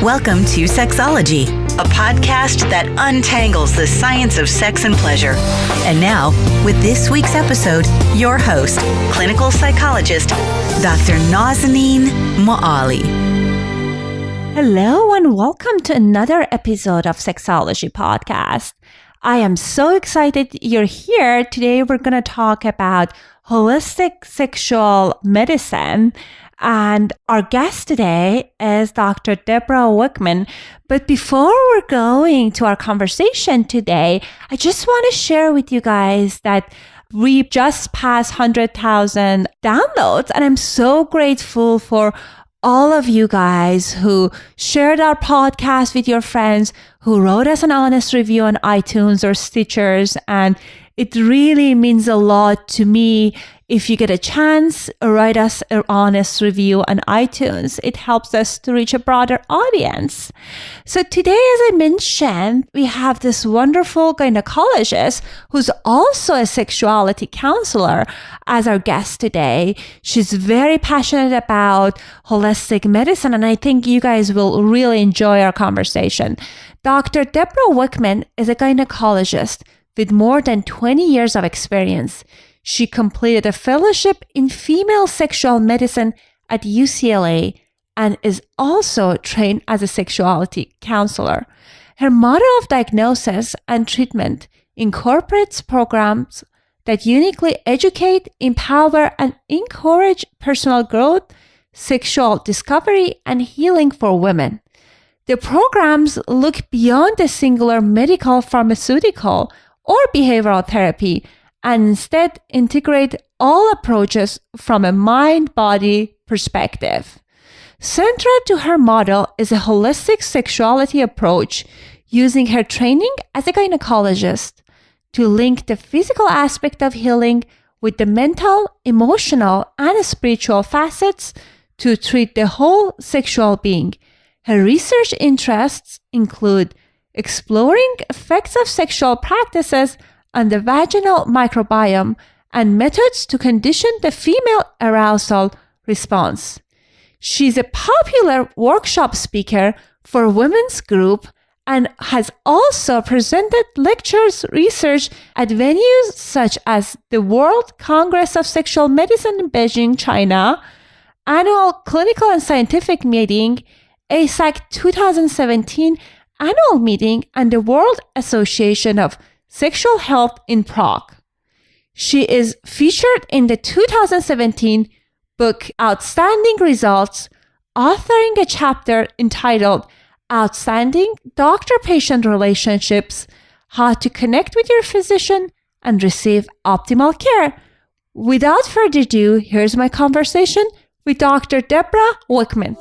Welcome to Sexology, a podcast that untangles the science of sex and pleasure. And now, with this week's episode, your host, clinical psychologist, Dr. Nazanin Moali. Hello and welcome to another episode of Sexology Podcast. I am so excited you're here. Today we're going to talk about holistic sexual medicine. And our guest today is Dr. Debra Wickman. But before we're going to our conversation today, I just want to share with you guys that we just passed 100,000 downloads. And I'm so grateful for all of you guys who shared our podcast with your friends, who wrote us an honest review on iTunes or Stitchers. And it really means a lot to me. If you get a chance, write us an honest review on iTunes. It helps us to reach a broader audience. So today, as I mentioned, we have this wonderful gynecologist who's also a sexuality counselor as our guest today. She's very passionate about holistic medicine, and I think you guys will really enjoy our conversation. Dr. Debra Wickman is a gynecologist with more than 20 years of experience. She completed a fellowship in female sexual medicine at UCLA and is also trained as a sexuality counselor. Her model of diagnosis and treatment incorporates programs that uniquely educate, empower, and encourage personal growth, sexual discovery, and healing for women. The programs look beyond the singular medical, pharmaceutical, or behavioral therapy and instead integrate all approaches from a mind-body perspective. Central to her model is a holistic sexuality approach using her training as a gynecologist to link the physical aspect of healing with the mental, emotional, and spiritual facets to treat the whole sexual being. Her research interests include exploring effects of sexual practices on the vaginal microbiome and methods to condition the female arousal response. She's a popular workshop speaker for women's group and has also presented lectures, research at venues such as the World Congress of Sexual Medicine in Beijing, China, Annual Clinical and Scientific Meeting, ASAC 2017 Annual Meeting, and the World Association of Sexual Health in Prague. She is featured in the 2017 book Outstanding Results, authoring a chapter entitled Outstanding Doctor-Patient Relationships, How to Connect with Your Physician and Receive Optimal Care. Without further ado, here's my conversation with Dr. Debra Wickman.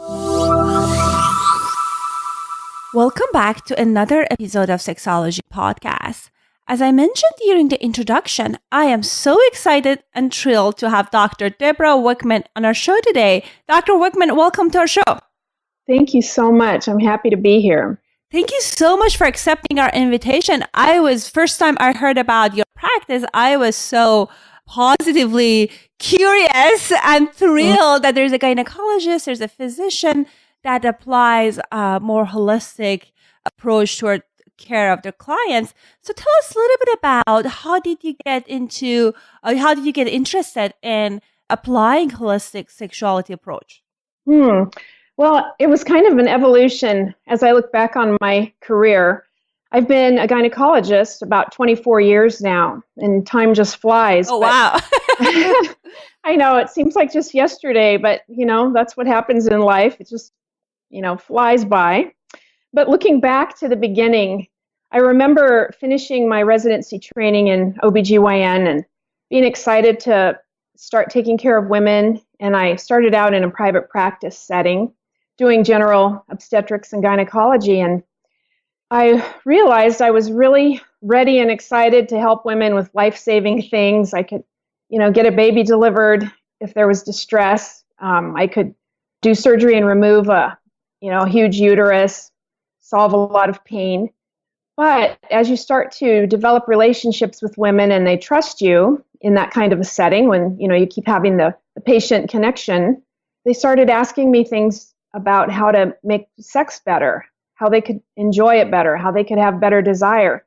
Welcome back to another episode of Sexology Podcast. As I mentioned during the introduction, I am so excited and thrilled to have Dr. Debra Wickman on our show today. Dr. Wickman, welcome to our show. Thank you so much. I'm happy to be here. Thank you so much for accepting our invitation. First time I heard about your practice, I was so positively curious and thrilled that there's a gynecologist, there's a physician that applies a more holistic approach toward care of their clients. So tell us a little bit about how did you get interested in applying holistic sexuality approach? Well, it was kind of an evolution as I look back on my career. I've been a gynecologist about 24 years now, and time just flies. Oh, wow. I know, it seems like just yesterday, but, that's what happens in life. It just, flies by. But looking back to the beginning, I remember finishing my residency training in OBGYN and being excited to start taking care of women. And I started out in a private practice setting, doing general obstetrics and gynecology. And I realized I was really ready and excited to help women with life-saving things. I could, get a baby delivered if there was distress. I could do surgery and remove a huge uterus, solve a lot of pain. But as you start to develop relationships with women and they trust you in that kind of a setting, when you keep having the patient connection, they started asking me things about how to make sex better, how they could enjoy it better, how they could have better desire.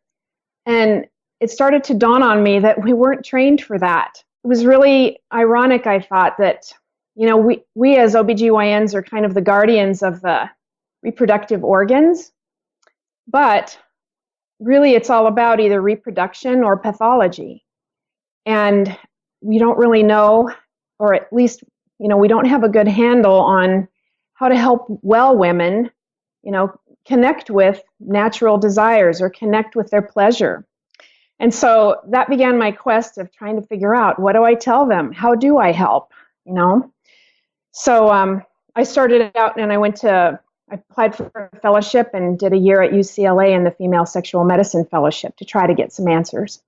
And it started to dawn on me that we weren't trained for that. It was really ironic, I thought, that, we as OBGYNs are kind of the guardians of the reproductive organs, but really it's all about either reproduction or pathology. And we don't really know, or at least, we don't have a good handle on how to help well women, connect with natural desires or connect with their pleasure. And so that began my quest of trying to figure out, what do I tell them? How do I help? So I started out and I applied for a fellowship and did a year at UCLA in the Female Sexual Medicine Fellowship to try to get some answers.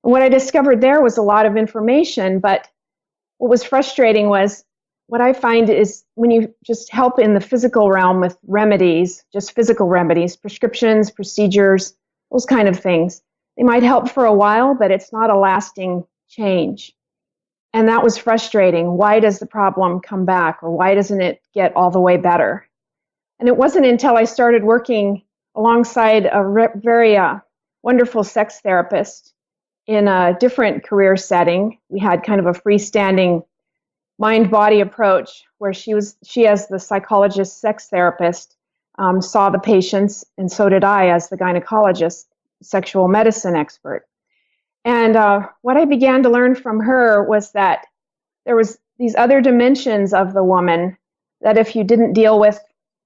And what I discovered there was a lot of information, but what was frustrating was, what I find is when you just help in the physical realm with remedies, just physical remedies, prescriptions, procedures, those kind of things, they might help for a while, but it's not a lasting change. And that was frustrating. Why does the problem come back, or why doesn't it get all the way better? And it wasn't until I started working alongside a very wonderful sex therapist in a different career setting. We had kind of a freestanding mind-body approach where she as the psychologist, sex therapist, saw the patients, and so did I as the gynecologist, sexual medicine expert. And what I began to learn from her was that there was these other dimensions of the woman that if you didn't deal with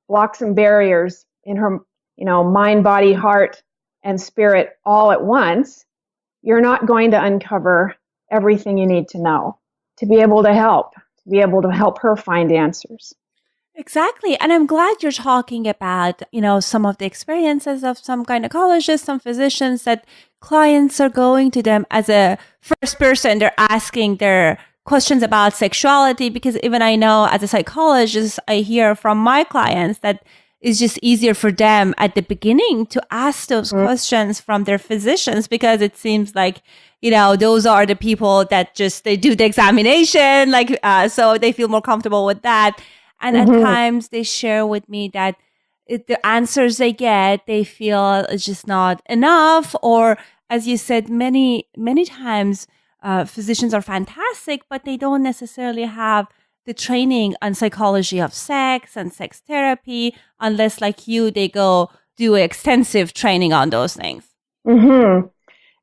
blocks and barriers in her, mind, body, heart, and spirit all at once, you're not going to uncover everything you need to know to be able to help her find answers. Exactly. And I'm glad you're talking about, some of the experiences of some gynecologists, some physicians, that clients are going to them as a first person. They're asking their questions about sexuality, because even I know as a psychologist, I hear from my clients that it's just easier for them at the beginning to ask those questions from their physicians, because it seems like, those are the people that they do the examination, so they feel more comfortable with that. And at times they share with me that the answers they get, they feel it's just not enough. Or as you said, many, many times physicians are fantastic, but they don't necessarily have the training on psychology of sex and sex therapy, unless like you, they go do extensive training on those things. Mm-hmm.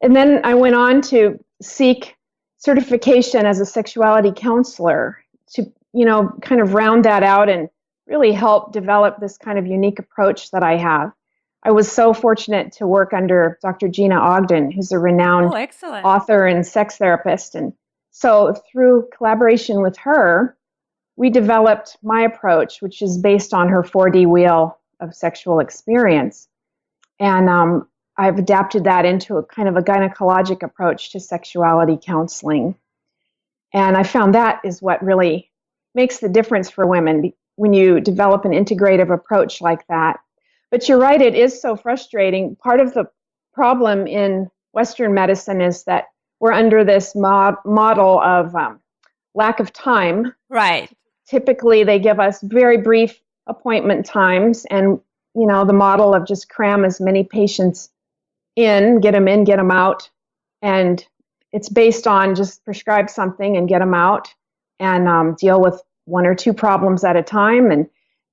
And then I went on to seek certification as a sexuality counselor to, kind of round that out and really help develop this kind of unique approach that I have. I was so fortunate to work under Dr. Gina Ogden, who's a renowned author and sex therapist. And so through collaboration with her, we developed my approach, which is based on her 4D wheel of sexual experience. And I've adapted that into a kind of a gynecologic approach to sexuality counseling. And I found that is what really makes the difference for women when you develop an integrative approach like that. But you're right, it is so frustrating. Part of the problem in Western medicine is that we're under this model of lack of time. Right. Typically, they give us very brief appointment times, and the model of just cram as many patients in, get them out, and it's based on just prescribe something and get them out, and deal with one or two problems at a time,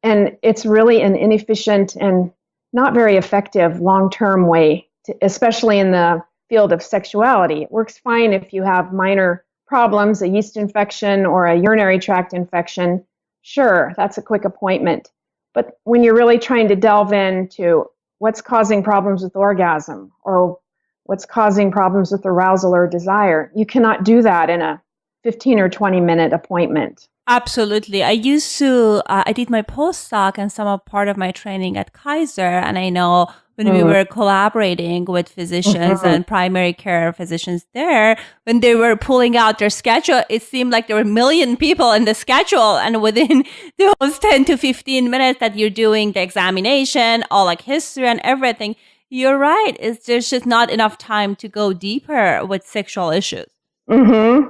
and it's really an inefficient and not very effective long-term way, especially in the field of sexuality. It works fine if you have minor problems, a yeast infection or a urinary tract infection. Sure, that's a quick appointment. But when you're really trying to delve into what's causing problems with orgasm or what's causing problems with arousal or desire, you cannot do that in a 15 or 20 minute appointment. Absolutely. I did my postdoc and some of part of my training at Kaiser. And I know when we were collaborating with physicians and primary care physicians there, when they were pulling out their schedule, it seemed like there were a million people in the schedule. And within those 10 to 15 minutes that you're doing the examination, all like history and everything, you're right. There's just not enough time to go deeper with sexual issues. Mm-hmm.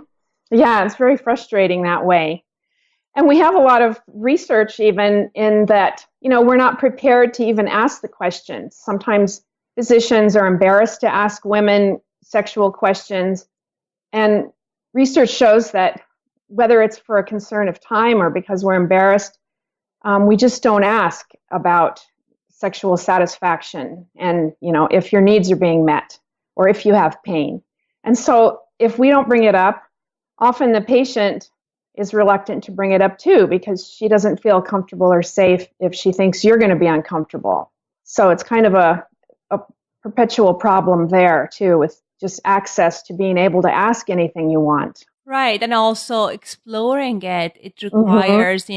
Yeah, it's very frustrating that way. And we have a lot of research even in that, we're not prepared to even ask the questions. Sometimes physicians are embarrassed to ask women sexual questions. And research shows that whether it's for a concern of time or because we're embarrassed, we just don't ask about sexual satisfaction and, if your needs are being met or if you have pain. And so if we don't bring it up, often the patient is reluctant to bring it up too, because she doesn't feel comfortable or safe if she thinks you're going to be uncomfortable. So it's kind of a perpetual problem there too, with just access to being able to ask anything you want. Right. And also exploring it requires,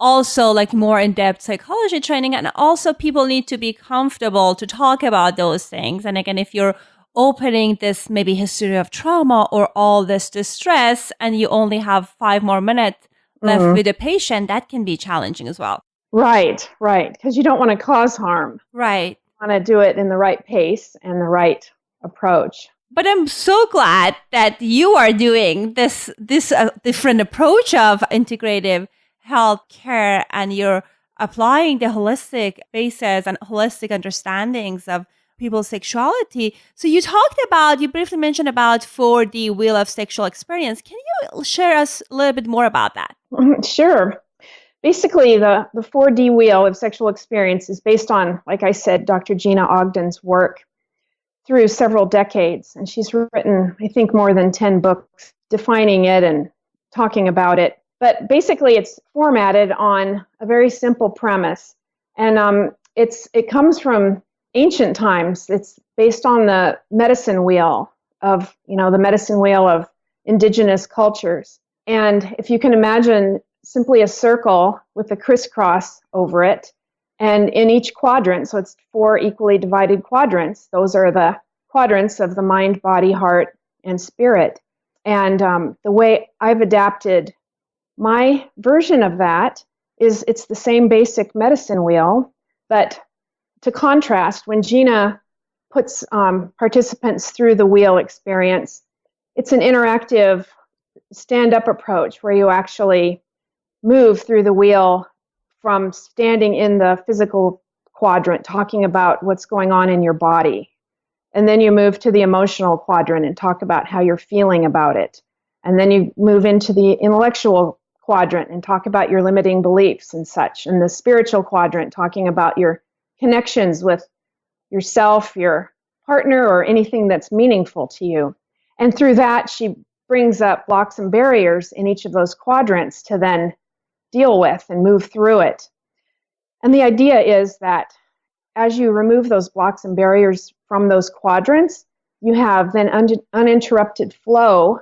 also like more in-depth psychology training. And also people need to be comfortable to talk about those things. And again, if you're opening this maybe history of trauma or all this distress and you only have 5 more minutes left with a patient, that can be challenging as well. Right. Because you don't want to cause harm. Right. You want to do it in the right pace and the right approach. But I'm so glad that you are doing this different approach of integrative health care, and you're applying the holistic basis and holistic understandings of people's sexuality. So you briefly mentioned about 4D wheel of sexual experience. Can you share us a little bit more about that? Sure. Basically, the 4D wheel of sexual experience is based on, like I said, Dr. Gina Ogden's work through several decades. And she's written, I think, more than 10 books defining it and talking about it. But basically, it's formatted on a very simple premise. And it comes from ancient times. It's based on the medicine wheel of, the medicine wheel of indigenous cultures. And if you can imagine simply a circle with a crisscross over it, and in each quadrant, so it's 4 equally divided quadrants, those are the quadrants of the mind, body, heart, and spirit. And the way I've adapted my version of that is it's the same basic medicine wheel, but to contrast, when Gina puts participants through the wheel experience, it's an interactive stand-up approach where you actually move through the wheel from standing in the physical quadrant, talking about what's going on in your body. And then you move to the emotional quadrant and talk about how you're feeling about it. And then you move into the intellectual quadrant and talk about your limiting beliefs and such. And the spiritual quadrant, talking about your connections with yourself, your partner, or anything that's meaningful to you. And through that, she brings up blocks and barriers in each of those quadrants to then deal with and move through it. And the idea is that as you remove those blocks and barriers from those quadrants, you have then uninterrupted flow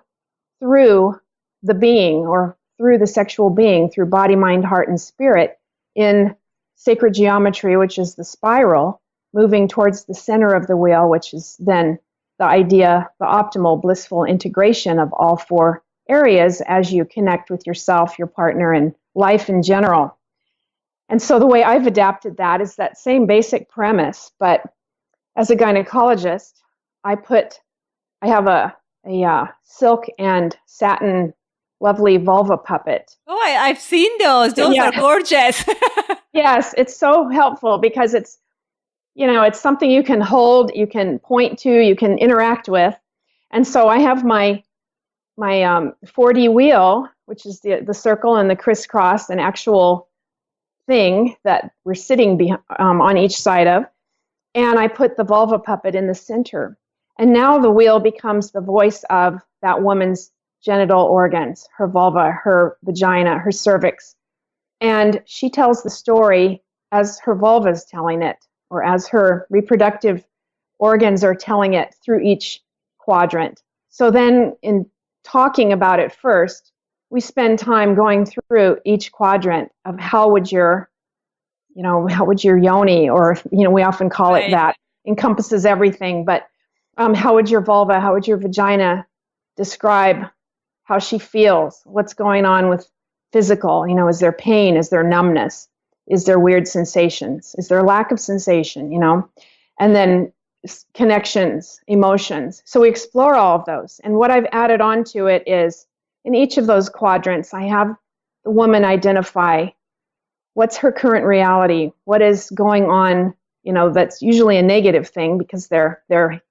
through the being, or through the sexual being, through body, mind, heart, and spirit in sacred geometry, which is the spiral, moving towards the center of the wheel, which is then the idea, the optimal blissful integration of all 4 areas as you connect with yourself, your partner, and life in general. And so the way I've adapted that is that same basic premise, but as a gynecologist, I have a silk and satin lovely vulva puppet. Oh, I've seen those. Those are gorgeous. Yes, it's so helpful because it's something you can hold, you can point to, you can interact with. And so I have my 4D wheel, which is the circle and the crisscross, an actual thing that we're sitting on each side of. And I put the vulva puppet in the center. And now the wheel becomes the voice of that woman's genital organs, her vulva, her vagina, her cervix. And she tells the story as her vulva is telling it, or as her reproductive organs are telling it through each quadrant. So then in talking about it first, we spend time going through each quadrant of how would your yoni, or, we often call it that, encompasses everything, but how would your vulva, how would your vagina describe how she feels, what's going on with physical, is there pain, is there numbness, is there weird sensations, is there lack of sensation, and then connections, emotions. So we explore all of those. And what I've added on to it is in each of those quadrants, I have the woman identify what's her current reality, what is going on, that's usually a negative thing because they're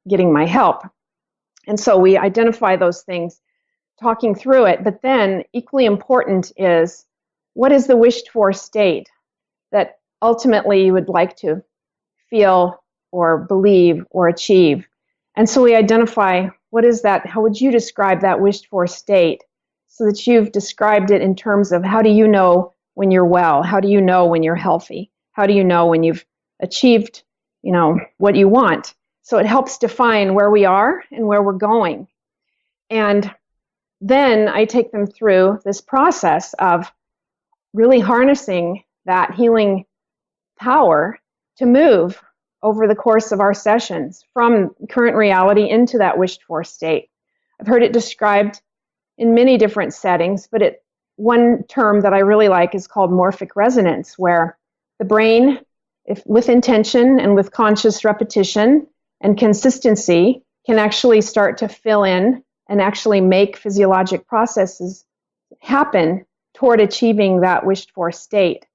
getting my help. And so we identify those things, talking through it. But then equally important is, what is the wished for state that ultimately you would like to feel or believe or achieve? And so we identify, what is that? How would you describe that wished for state, so that you've described it in terms of, how do you know when you're well? How do you know when you're healthy? How do you know when you've achieved, what you want? So it helps define where we are and where we're going. And then I take them through this process of really harnessing that healing power to move over the course of our sessions from current reality into that wished for state. I've heard it described in many different settings, but one term that I really like is called morphic resonance, where the brain, if with intention and with conscious repetition and consistency, can actually start to fill in and actually make physiologic processes happen toward achieving that wished for state.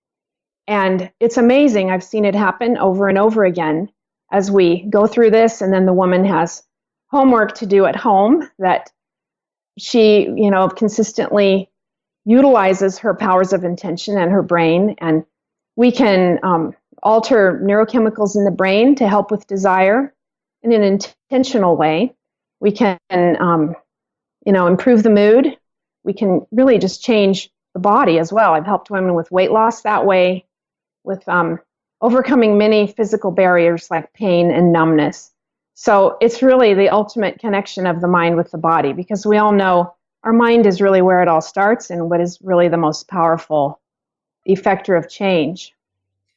And it's amazing. I've seen it happen over and over again as we go through this, and then the woman has homework to do at home that she, consistently utilizes her powers of intention and her brain, and we can alter neurochemicals in the brain to help with desire in an intentional way. We can, improve the mood. We can really just change the body as well. I've helped women with weight loss that way, with overcoming many physical barriers like pain and numbness. So it's really the ultimate connection of the mind with the body, because we all know our mind is really where it all starts and what is really the most powerful effector of change.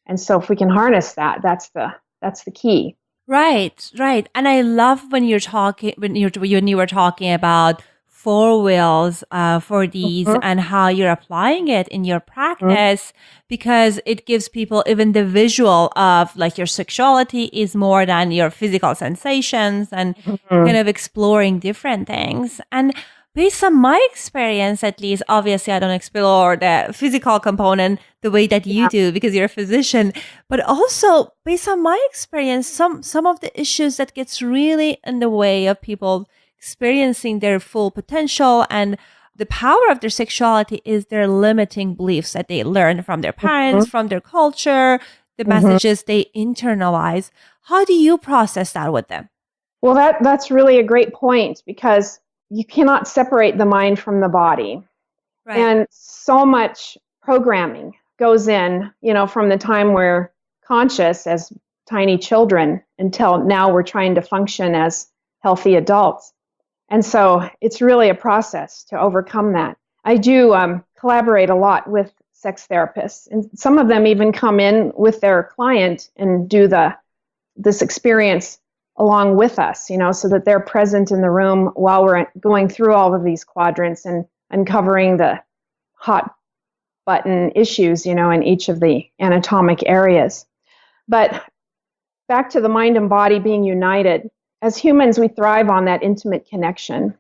And so if we can harness that, that's the key. Right. And I love when you were talking about 4 wheels for these and how you're applying it in your practice, because it gives people even the visual of like your sexuality is more than your physical sensations, and kind of exploring different things. And based on my experience, at least, obviously I don't explore the physical component the way that you do because you're a physician, but also based on my experience, some of the issues that gets really in the way of people experiencing their full potential and the power of their sexuality is their limiting beliefs that they learn from their parents, from their culture, the messages they internalize. How do you process that with them? Well, that's really a great point, because you cannot separate the mind from the body. Right. And so much programming goes in, from the time we're conscious as tiny children until now we're trying to function as healthy adults. And so it's really a process to overcome that. I do collaborate a lot with sex therapists, and some of them even come in with their client and do this experience along with us, so that they're present in the room while we're going through all of these quadrants and uncovering the hot button issues, in each of the anatomic areas. But back to the mind and body being united. As humans, we thrive on that intimate connection.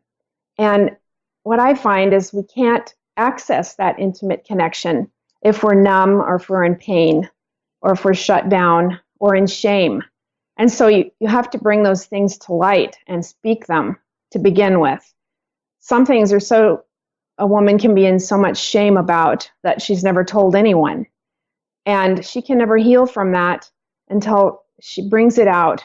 And what I find is we can't access that intimate connection if we're numb, or if we're in pain, or if we're shut down or in shame. And so you have to bring those things to light and speak them to begin with. Some things a woman can be in so much shame about that she's never told anyone. And she can never heal from that until she brings it out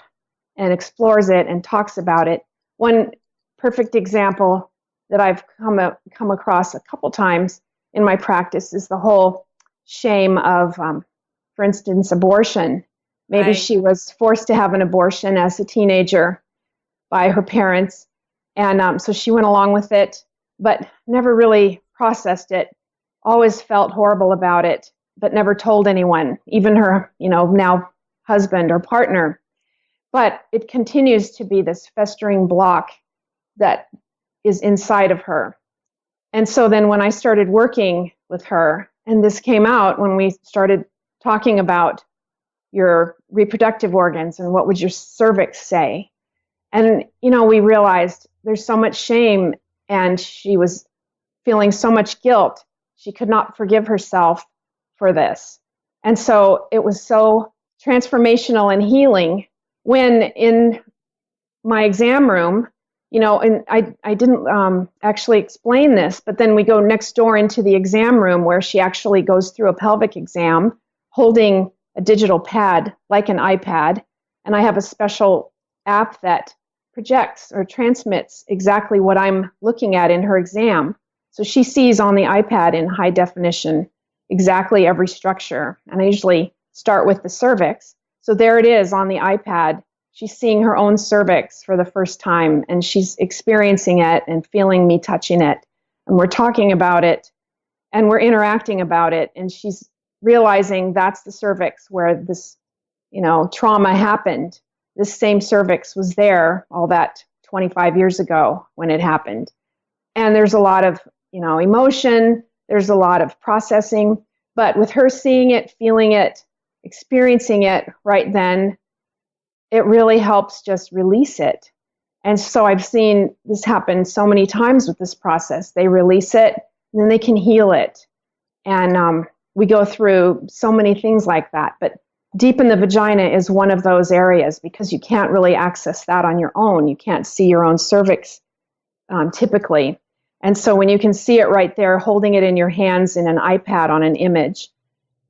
and explores it and talks about it. One perfect example that I've come across a couple times in my practice is the whole shame of, for instance, abortion. Maybe she was forced to have an abortion as a teenager by her parents. And so she went along with it, but never really processed it, always felt horrible about it, but never told anyone, even her, now husband or partner. But it continues to be this festering block that is inside of her. And so then when I started working with her, and this came out when we started talking about your reproductive organs and what would your cervix say. And, we realized there's so much shame, and she was feeling so much guilt. She could not forgive herself for this. And so it was so transformational and healing when in my exam room, and I didn't actually explain this, but then we go next door into the exam room where she actually goes through a pelvic exam holding a digital pad like an iPad. And I have a special app that projects or transmits exactly what I'm looking at in her exam. So she sees on the iPad in high definition exactly every structure. And I usually start with the cervix. So there it is on the iPad. She's seeing her own cervix for the first time, and she's experiencing it and feeling me touching it. And we're talking about it, and we're interacting about it. And she's realizing that's the cervix where this, trauma happened. This same cervix was there all that 25 years ago when it happened. And there's a lot of, emotion. There's a lot of processing. But with her seeing it, feeling it, experiencing it right then, it really helps just release it. And so I've seen this happen so many times with this process. They release it, and then they can heal it. And we go through so many things like that. But deep in the vagina is one of those areas because you can't really access that on your own. You can't see your own cervix typically. And so when you can see it right there, holding it in your hands in an iPad on an image,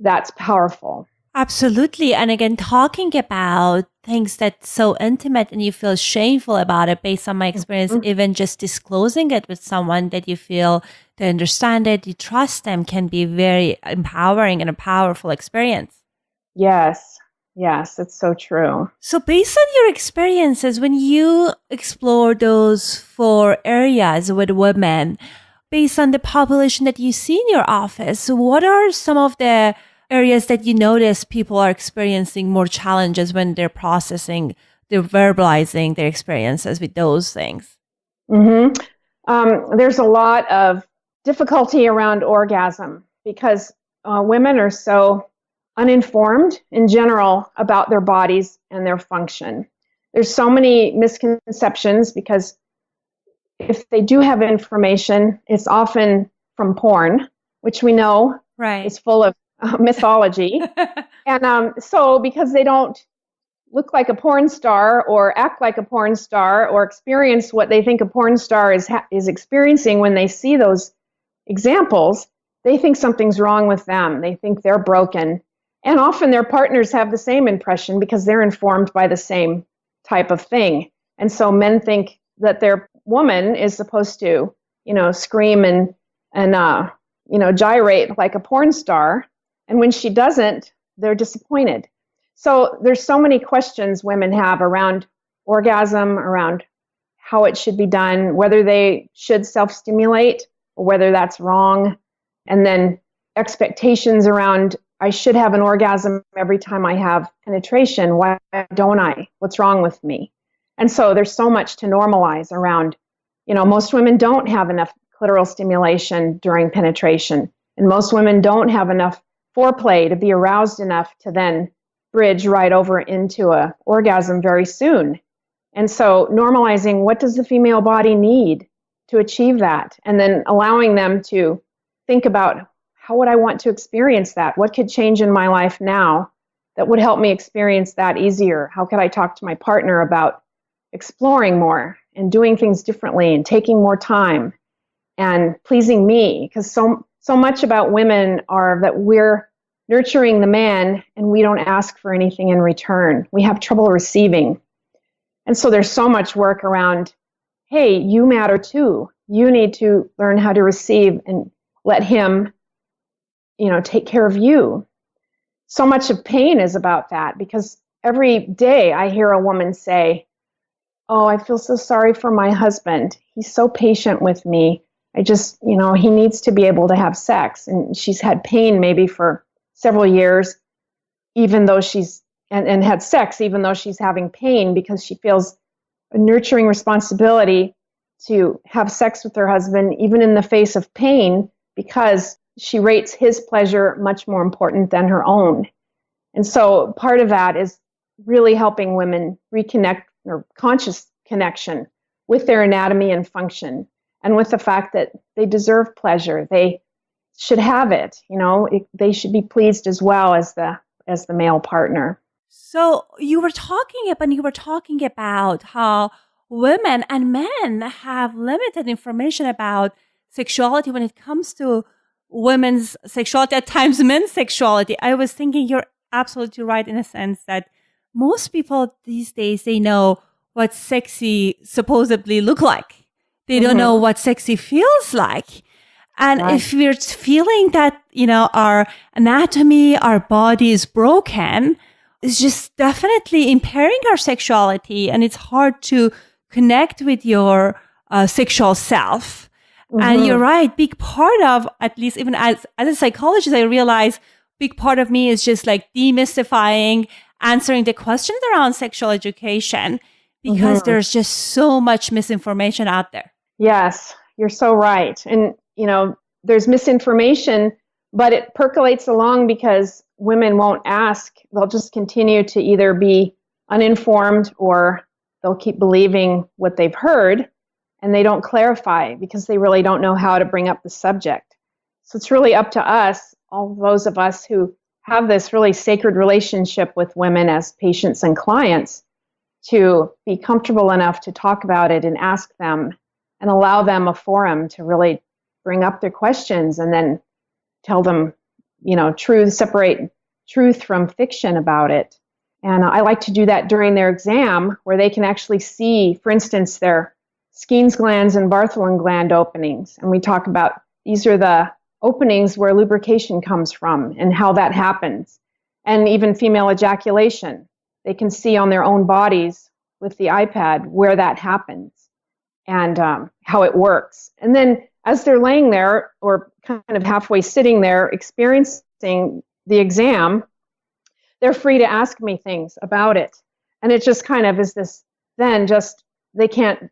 that's powerful. Absolutely. And again, talking about things that's so intimate and you feel shameful about it based on my experience, even just disclosing it with someone that you feel they understand it, you trust them, can be very empowering and a powerful experience. Yes, it's so true. So based on your experiences, when you explore those 4 areas with women, based on the population that you see in your office, what are some of the areas that you notice people are experiencing more challenges when they're processing, they're verbalizing their experiences with those things? There's a lot of difficulty around orgasm because women are so uninformed in general about their bodies and their function. There's so many misconceptions because if they do have information, it's often from porn, which we know is full of mythology. And so because they don't look like a porn star or act like a porn star or experience what they think a porn star is experiencing when they see those examples, they think something's wrong with them. They think they're broken. And often their partners have the same impression because they're informed by the same type of thing. And so men think that their woman is supposed to, scream and gyrate like a porn star. And when she doesn't, they're disappointed. So there's so many questions women have around orgasm, around how it should be done, whether they should self-stimulate or whether that's wrong. And then expectations around, I should have an orgasm every time I have penetration. Why don't I? What's wrong with me? And so there's so much to normalize around, most women don't have enough clitoral stimulation during penetration. And most women don't have enough foreplay to be aroused enough to then bridge right over into an orgasm very soon. And so normalizing what does the female body need to achieve that, and then allowing them to think about how would I want to experience that? What could change in my life now that would help me experience that easier? How could I talk to my partner about exploring more and doing things differently and taking more time and pleasing me? Because so much about women are that we're nurturing the man and we don't ask for anything in return. We have trouble receiving. And so there's so much work around, hey, you matter too. You need to learn how to receive and let him, take care of you. So much of pain is about that because every day I hear a woman say, oh, I feel so sorry for my husband. He's so patient with me. I just, he needs to be able to have sex. And she's had pain maybe for several years, even though and had sex, even though she's having pain because she feels a nurturing responsibility to have sex with her husband, even in the face of pain, because she rates his pleasure much more important than her own. And so part of that is really helping women reconnect or conscious connection with their anatomy and function, and with the fact that they deserve pleasure. should have it. They should be pleased as well as the male partner. So you were talking about how women and men have limited information about sexuality when it comes to women's sexuality, at times men's sexuality. I was thinking you're absolutely right in a sense that most people these days, they know what sexy supposedly look like. They don't know what sexy feels like. And if we're feeling that, our anatomy, our body is broken, it's just definitely impairing our sexuality. And it's hard to connect with your sexual self. And you're right. Big part of, at least even as a psychologist, I realize big part of me is just like demystifying, answering the questions around sexual education, because there's just so much misinformation out there. Yes, you're so right. And, there's misinformation, but it percolates along because women won't ask. They'll just continue to either be uninformed or they'll keep believing what they've heard, and they don't clarify because they really don't know how to bring up the subject. So it's really up to us, all those of us who have this really sacred relationship with women as patients and clients, to be comfortable enough to talk about it and ask them and allow them a forum to really bring up their questions and then tell them, separate truth from fiction about it. And I like to do that during their exam, where they can actually see, for instance, their Skene's glands and Bartholin gland openings. And we talk about these are the openings where lubrication comes from and how that happens. And even female ejaculation. They can see on their own bodies with the iPad where that happens and how it works. And then as they're laying there or kind of halfway sitting there experiencing the exam, they're free to ask me things about it. And it just kind of is this, then just they can't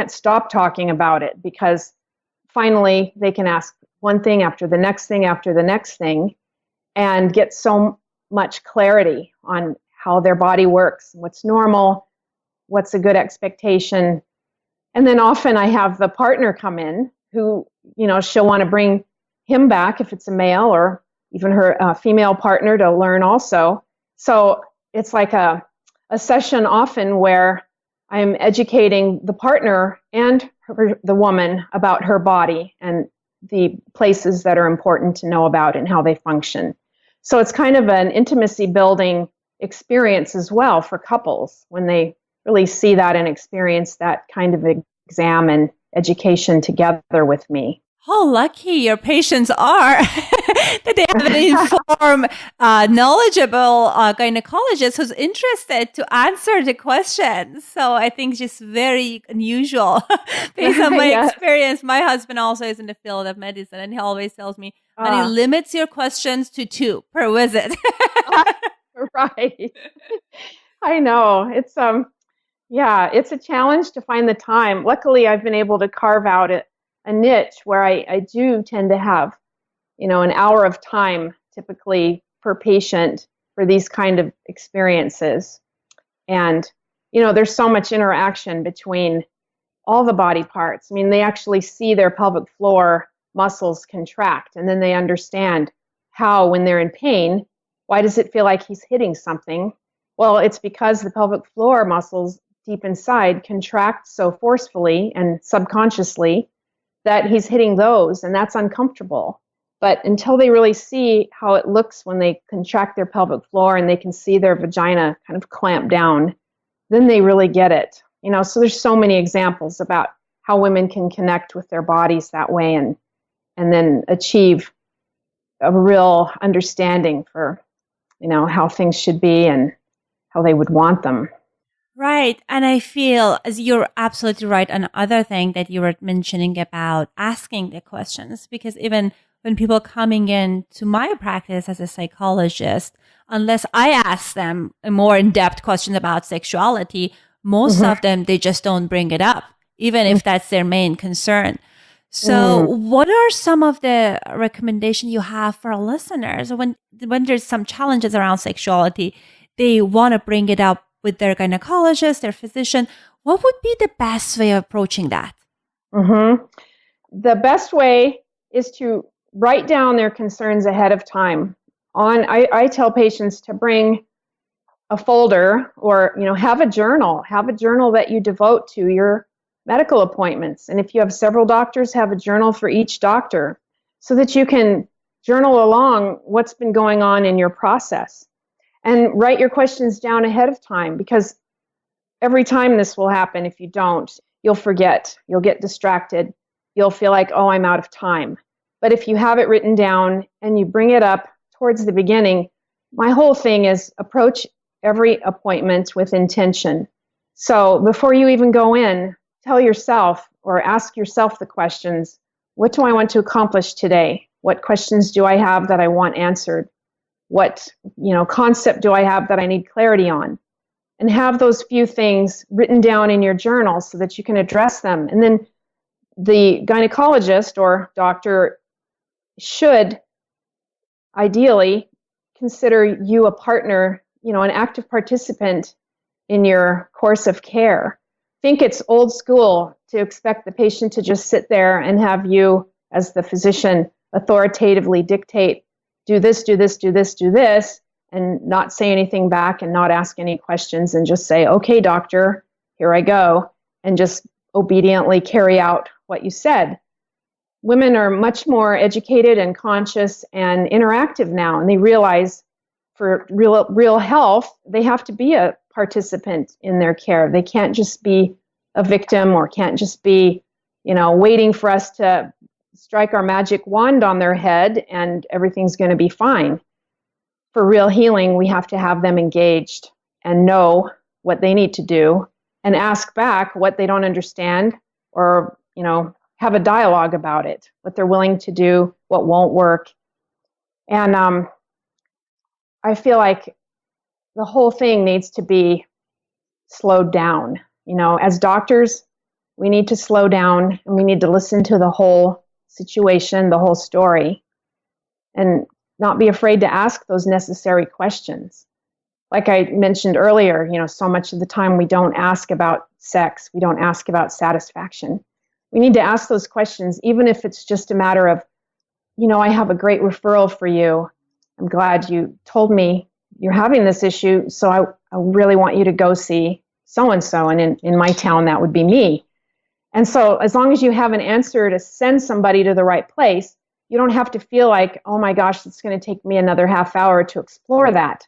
stop talking about it, because finally they can ask one thing after the next thing after the next thing and get so much clarity on how their body works, what's normal, what's a good expectation. And then often I have the partner come in who, she'll want to bring him back if it's a male, or even her female partner to learn also. So it's like a session often where I'm educating the partner and the woman about her body and the places that are important to know about and how they function. So it's kind of an intimacy building experience as well for couples when they really see that and experience that kind of exam and education together with me. How lucky your patients are that they have an informed, knowledgeable gynecologist who's interested to answer the questions. So I think just very unusual based on my experience. My husband also is in the field of medicine, and he always tells me, honey, limits your questions to 2 per visit. Right. I know. It's it's a challenge to find the time. Luckily, I've been able to carve out a niche where I do tend to have, an hour of time typically per patient for these kind of experiences. And, there's so much interaction between all the body parts. I mean, they actually see their pelvic floor muscles contract, and then they understand how, when they're in pain, why does it feel like he's hitting something? Well, it's because the pelvic floor muscles deep inside contract so forcefully and subconsciously that he's hitting those, and that's uncomfortable. But until they really see how it looks when they contract their pelvic floor and they can see their vagina kind of clamp down, then they really get it. So there's so many examples about how women can connect with their bodies that way and then achieve a real understanding for, how things should be and how they would want them. Right. And I feel, as you're absolutely right, another thing that you were mentioning about asking the questions, because even when people coming in to my practice as a psychologist, unless I ask them a more in-depth question about sexuality, most of them, they just don't bring it up, even if that's their main concern. So what are some of the recommendations you have for our listeners when there's some challenges around sexuality, they want to bring it up with their gynecologist, their physician? What would be the best way of approaching that? The best way is to write down their concerns ahead of time. I tell patients to bring a folder or, have a journal that you devote to your medical appointments. And if you have several doctors, have a journal for each doctor so that you can journal along what's been going on in your process. And write your questions down ahead of time, because every time this will happen, if you don't, you'll forget, you'll get distracted, you'll feel like, oh, I'm out of time. But if you have it written down and you bring it up towards the beginning, my whole thing is approach every appointment with intention. So before you even go in, tell yourself or ask yourself the questions, what do I want to accomplish today? What questions do I have that I want answered? What, concept do I have that I need clarity on? And have those few things written down in your journal so that you can address them. And then the gynecologist or doctor should ideally consider you a partner, an active participant in your course of care. I think it's old school to expect the patient to just sit there and have you, as the physician, authoritatively dictate, do this, do this, do this, do this, and not say anything back and not ask any questions and just say, okay, doctor, here I go, and just obediently carry out what you said. Women are much more educated and conscious and interactive now, and they realize for real health, they have to be a participant in their care. They can't just be a victim or can't just be, waiting for us to strike our magic wand on their head and everything's going to be fine. For real healing, we have to have them engaged and know what they need to do and ask back what they don't understand or, have a dialogue about it, what they're willing to do, what won't work. And I feel like the whole thing needs to be slowed down. As doctors, we need to slow down and we need to listen to the whole situation, the whole story, and not be afraid to ask those necessary questions. Like I mentioned earlier, so much of the time we don't ask about sex, we don't ask about satisfaction. We need to ask those questions, even if it's just a matter of, I have a great referral for you. I'm glad you told me you're having this issue, so I really want you to go see so-and-so, and in my town, that would be me. And so as long as you have an answer to send somebody to the right place, you don't have to feel like, oh my gosh, it's going to take me another half hour to explore that.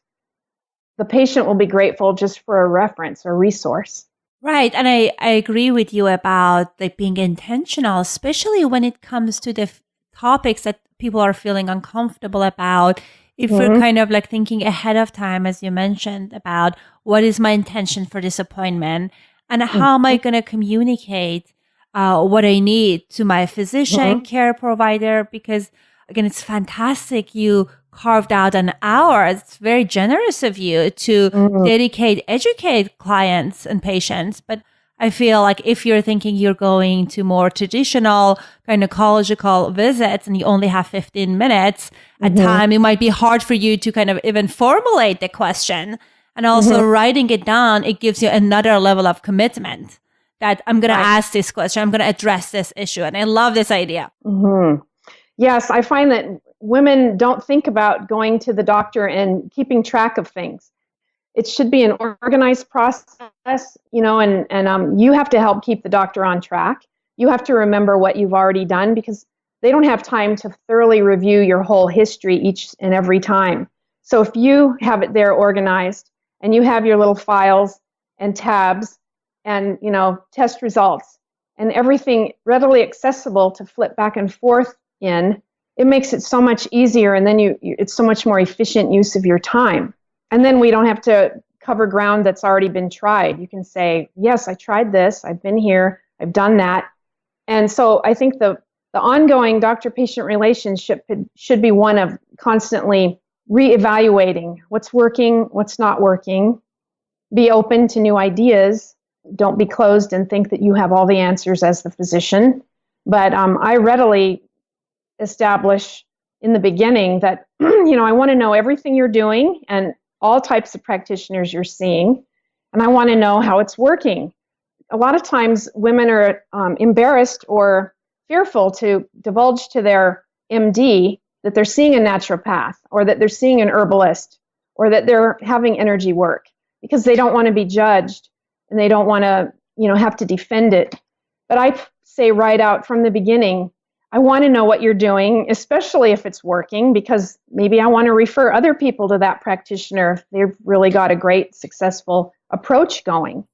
The patient will be grateful just for a reference or resource. Right. And I agree with you about being intentional, especially when it comes to the topics that people are feeling uncomfortable about. If we're kind of thinking ahead of time, as you mentioned, about what is my intention for this appointment and how am I going to communicate what I need to my physician, care provider, because again, it's fantastic you carved out an hour. It's very generous of you to educate clients and patients. But I feel like if you're thinking you're going to more traditional gynecological visits and you only have 15 minutes at time, it might be hard for you to kind of even formulate the question. And also writing it down, it gives you another level of commitment that I'm going to ask this question, I'm going to address this issue. And I love this idea. Yes, I find that women don't think about going to the doctor and keeping track of things. It should be an organized process, and you have to help keep the doctor on track. You have to remember what you've already done because they don't have time to thoroughly review your whole history each and every time. So if you have it there organized and you have your little files and tabs and, test results and everything readily accessible to flip back and forth in, it makes it so much easier, and then it's so much more efficient use of your time. And then we don't have to cover ground that's already been tried. You can say, yes, I tried this, I've been here, I've done that. And so I think the ongoing doctor-patient relationship should be one of constantly reevaluating what's working, what's not working, be open to new ideas, don't be closed and think that you have all the answers as the physician. But I readily establish in the beginning that, I want to know everything you're doing and all types of practitioners you're seeing, and I want to know how it's working. A lot of times women are embarrassed or fearful to divulge to their MD, that they're seeing a naturopath or that they're seeing an herbalist or that they're having energy work because they don't want to be judged and they don't want to, have to defend it. But I say right out from the beginning, I want to know what you're doing, especially if it's working, because maybe I want to refer other people to that practitioner if they've really got a great, successful approach going.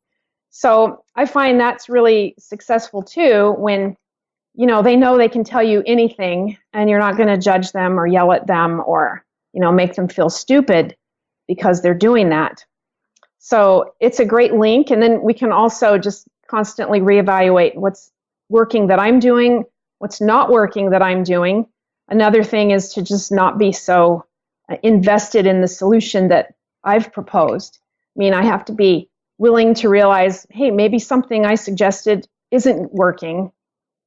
So I find that's really successful too when, they know they can tell you anything and you're not going to judge them or yell at them or, make them feel stupid because they're doing that. So it's a great link. And then we can also just constantly reevaluate what's working that I'm doing, what's not working that I'm doing. Another thing is to just not be so invested in the solution that I've proposed. I mean, I have to be willing to realize, hey, maybe something I suggested isn't working,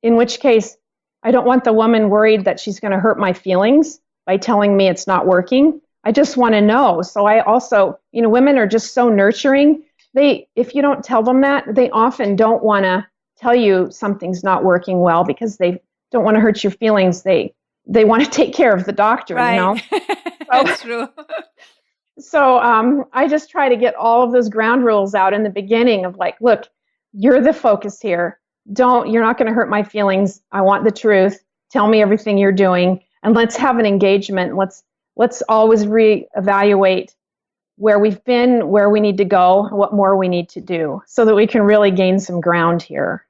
in which case I don't want the woman worried that she's going to hurt my feelings by telling me it's not working. I just want to know. So I also, women are just so nurturing. If you don't tell them that, they often don't want to tell you something's not working well because they don't want to hurt your feelings. They want to take care of the doctor, right. That's true. So I just try to get all of those ground rules out in the beginning of like, look, you're the focus here. You're not going to hurt my feelings. I want the truth. Tell me everything you're doing, and let's have an engagement. Let's always reevaluate where we've been, where we need to go, what more we need to do, so that we can really gain some ground here.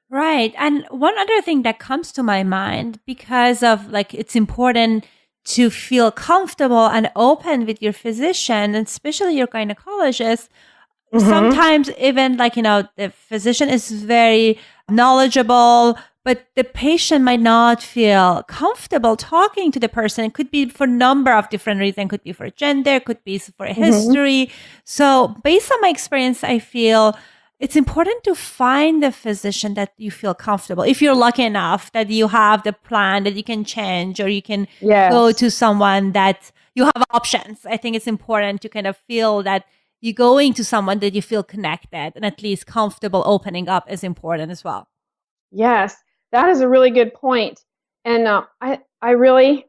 Right. And one other thing that comes to my mind, because of it's important to feel comfortable and open with your physician, and especially your gynecologist. Mm-hmm. Sometimes even the physician is very knowledgeable, but the patient might not feel comfortable talking to the person. It could be for a number of different reasons. It could be for gender, could be for history. So based on my experience, I feel it's important to find the physician that you feel comfortable. If you're lucky enough that you have the plan that you can change, or you can go to someone that you have options. I think it's important to kind of feel that you're going to someone that you feel connected and at least comfortable. Opening up is important as well. Yes, that is a really good point. And I really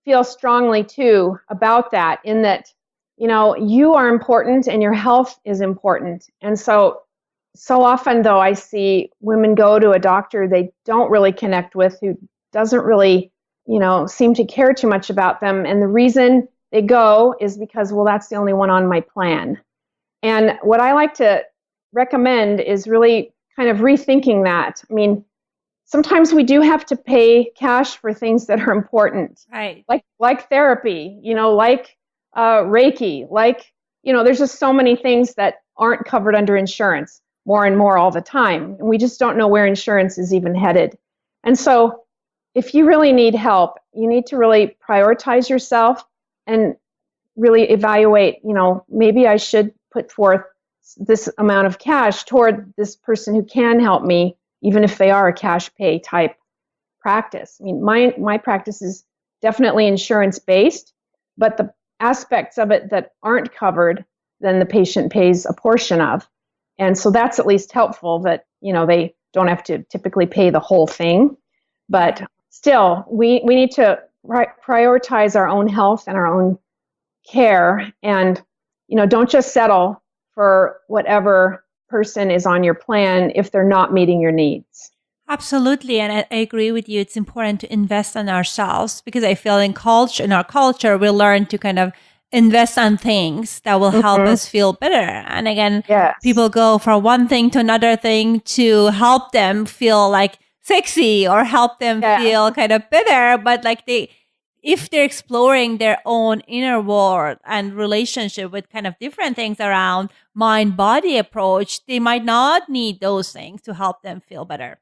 feel strongly too about that, in that, you are important and your health is important. And so often though, I see women go to a doctor they don't really connect with, who doesn't really, seem to care too much about them. And the reason they go is because, well, that's the only one on my plan. And what I like to recommend is really kind of rethinking that. I mean, sometimes we do have to pay cash for things that are important, right? Like therapy, like Reiki, there's just so many things that aren't covered under insurance, more and more all the time. And we just don't know where insurance is even headed. And so if you really need help, you need to really prioritize yourself and really evaluate, maybe I should put forth this amount of cash toward this person who can help me, even if they are a cash pay type practice. I mean, my practice is definitely insurance based, but the aspects of it that aren't covered, then the patient pays a portion of. And so that's at least helpful that, they don't have to typically pay the whole thing. But still, we need to prioritize our own health and our own care, and, don't just settle for whatever person is on your plan if they're not meeting your needs. Absolutely. And I agree with you. It's important to invest in ourselves, because I feel in our culture, we learn to kind of invest on things that will help us feel better. And again, people go from one thing to another thing to help them feel sexy or help them feel kind of better. But if they're exploring their own inner world and relationship with kind of different things around mind-body approach, they might not need those things to help them feel better.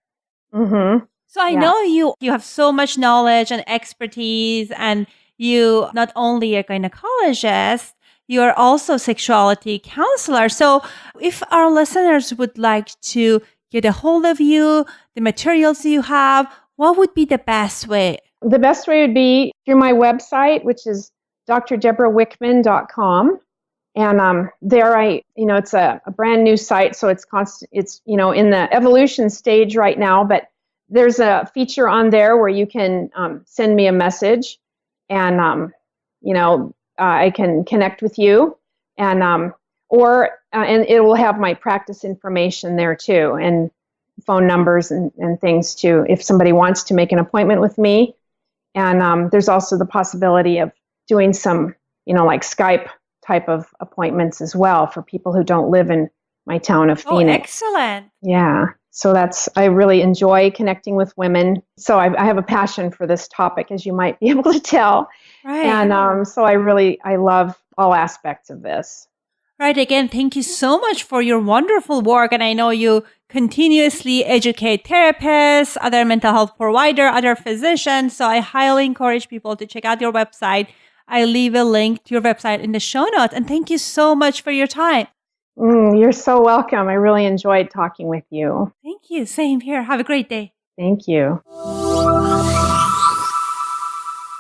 Mm-hmm. So I know you have so much knowledge and expertise, and you not only a gynecologist, you're also a sexuality counselor. So if our listeners would like to get a hold of you, the materials you have, what would be the best way? The best way would be through my website, which is drdebrawickman.com. And there it's a brand new site, so it's in the evolution stage right now, but there's a feature on there where you can send me a message, and I can connect with you, and and it will have my practice information there too, and phone numbers and things too, if somebody wants to make an appointment with me. And there's also the possibility of doing some, like Skype type of appointments as well for people who don't live in my town of Phoenix. Oh, excellent. Yeah. So I really enjoy connecting with women. So I have a passion for this topic, as you might be able to tell. Right. And so I love all aspects of this. Right. Again, thank you so much for your wonderful work. And I know you continuously educate therapists, other mental health provider, other physicians. So I highly encourage people to check out your website. I leave a link to your website in the show notes. And thank you so much for your time. You're so welcome. I really enjoyed talking with you. Thank you. Same here. Have a great day. Thank you.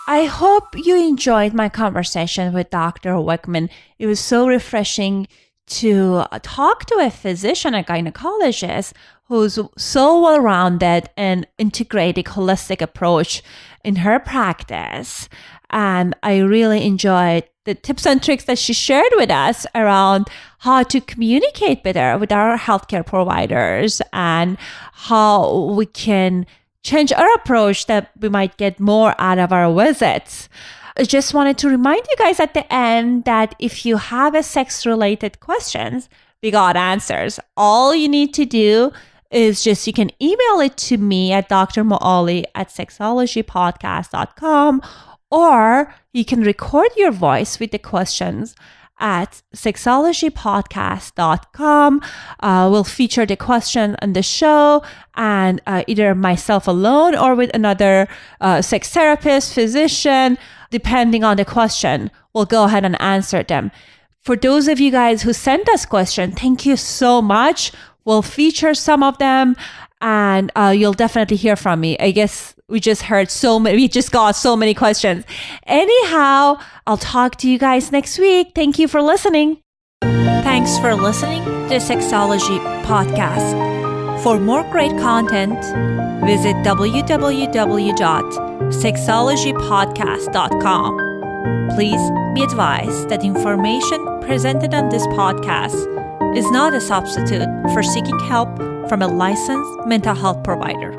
I hope you enjoyed my conversation with Dr. Wickman. It was so refreshing to talk to a physician, a gynecologist, who's so well-rounded and integrated holistic approach in her practice. And I really enjoyed the tips and tricks that she shared with us around how to communicate better with our healthcare providers and how we can change our approach that we might get more out of our visits. I just wanted to remind you guys at the end that if you have a sex-related questions, we got answers. All you need to do is you can email it to me at drmoali@sexologypodcast.com, or you can record your voice with the questions at sexologypodcast.com. We'll feature the question on the show, and either myself alone or with another sex therapist, physician, depending on the question, we'll go ahead and answer them. For those of you guys who sent us questions, thank you so much. We'll feature some of them, and you'll definitely hear from me. I guess we just got so many questions. Anyhow, I'll talk to you guys next week. Thank you for listening. Thanks for listening to the Sexology Podcast. For more great content, visit www.sexologypodcast.com. Please be advised that information presented on this podcast is not a substitute for seeking help from a licensed mental health provider.